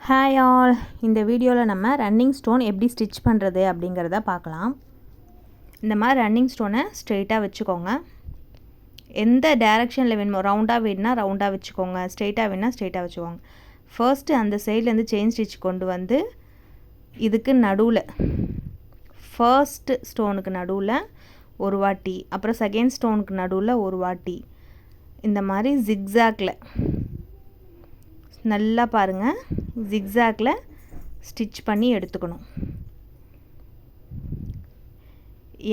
Hi all, இந்த வீடியோவில் நம்ம ரன்னிங் ஸ்டோன் எப்படி ஸ்டிச் பண்ணுறது அப்படிங்கிறத பார்க்கலாம். இந்த மாதிரி ரன்னிங் ஸ்டோனை ஸ்ட்ரெயிட்டாக வச்சுக்கோங்க. எந்த டைரெக்ஷனில் வேணுமோ, ரவுண்டாக வேணுன்னா ரவுண்டாக வச்சுக்கோங்க, ஸ்ட்ரெயிட்டாக வேணுன்னா ஸ்ட்ரெயிட்டாக வச்சுக்கோங்க. ஃபர்ஸ்ட்டு அந்த சைட்லேருந்து செயின் ஸ்டிச் கொண்டு வந்து இதுக்கு நடுவில், ஃபர்ஸ்ட் ஸ்டோனுக்கு நடுவில் ஒரு வாட்டி, அப்புறம் செகண்ட் ஸ்டோனுக்கு நடுவில் ஒரு வாட்டி, இந்த மாதிரி ஜிக்ஸாக்ல நல்லா பாருங்கள், ஜிக்ஸாக்ல ஸ்டிச் பண்ணி எடுத்துக்கணும்.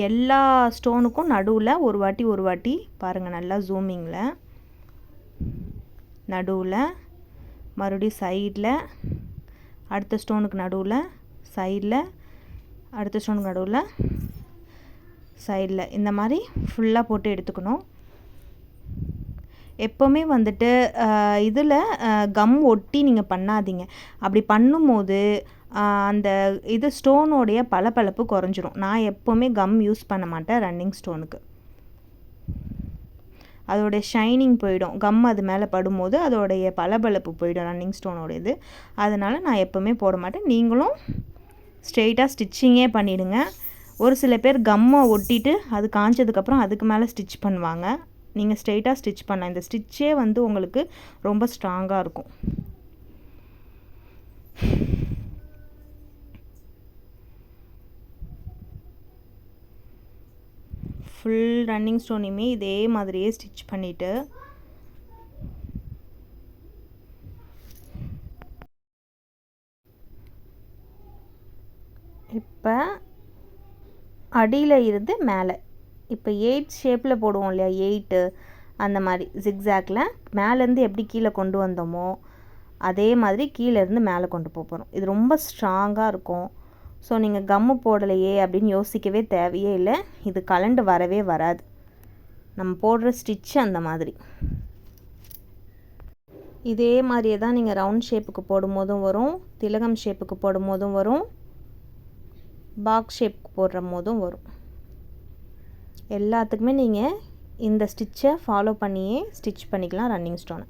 எல்லா ஸ்டோனுக்கும் நடுவில் ஒரு வாட்டி பாருங்கள், நல்லா ஜூமிங்கில் நடுவில், மறுபடியும் சைடில், அடுத்த ஸ்டோனுக்கு நடுவில், சைடில், அடுத்த ஸ்டோனுக்கு நடுவில், சைடில், இந்த மாதிரி ஃபுல்லாக போட்டு எடுத்துக்கணும். எப்போவுமே வந்துட்டு இதில் கம் ஒட்டி நீங்கள் பண்ணாதீங்க. அப்படி பண்ணும்போது அந்த இது ஸ்டோனோடைய பளபளப்பு குறைஞ்சிரும். நான் எப்போவுமே கம் யூஸ் பண்ண மாட்டேன் ரன்னிங் ஸ்டோனுக்கு. அதோடைய ஷைனிங் போயிடும். கம் அது மேலே படும்போது அதோடைய பளபளப்பு போயிடும் ரன்னிங் ஸ்டோனோடையது. அதனால் நான் எப்போவுமே போட மாட்டேன். நீங்களும் ஸ்ட்ரெயிட்டாக ஸ்டிச்சிங்கே பண்ணிவிடுங்க. ஒரு சில பேர் கம்மை ஒட்டிட்டு அது காஞ்சதுக்கப்புறம் அதுக்கு மேலே ஸ்டிச் பண்ணுவாங்க. நீங்கள் ஸ்ட்ரெயிட்டாக ஸ்டிச் பண்ணலாம். இந்த ஸ்டிச்சே வந்து உங்களுக்கு ரொம்ப ஸ்ட்ராங்காக இருக்கும். ஃபுல் ரன்னிங் ஸ்டோனையுமே இதே மாதிரியே ஸ்டிச் பண்ணிவிட்டு இப்போ அடியில் இருந்து மேலே, இப்போ 8 ஷேப்பில் போடுவோம் இல்லையா, 8 அந்த மாதிரி ஜிக்ஸாக்ல மேலேருந்து எப்படி கீழே கொண்டு வந்தோமோ அதே மாதிரி கீழேருந்து மேலே கொண்டு போகிறோம். இது ரொம்ப ஸ்ட்ராங்காக இருக்கும். ஸோ நீங்கள் கம்மு போடலையே அப்படின்னு யோசிக்கவே தேவையே இல்லை. இது கலண்டு வரவே வராது. நம்ம போடுற ஸ்டிச்சு அந்த மாதிரி. இதே மாதிரியே தான் நீங்கள் ரவுண்ட் ஷேப்புக்கு போடும்போதும் வரும், திலகம் ஷேப்புக்கு போடும்போதும் வரும், பாக்ஸ் ஷேப்புக்கு போடுற போதும் வரும். எல்லாத்துக்குமே நீங்கள் இந்த ஸ்டிச்சை ஃபாலோ பண்ணியே ஸ்டிச் பண்ணிக்கலாம் ரன்னிங் ஸ்டோனை.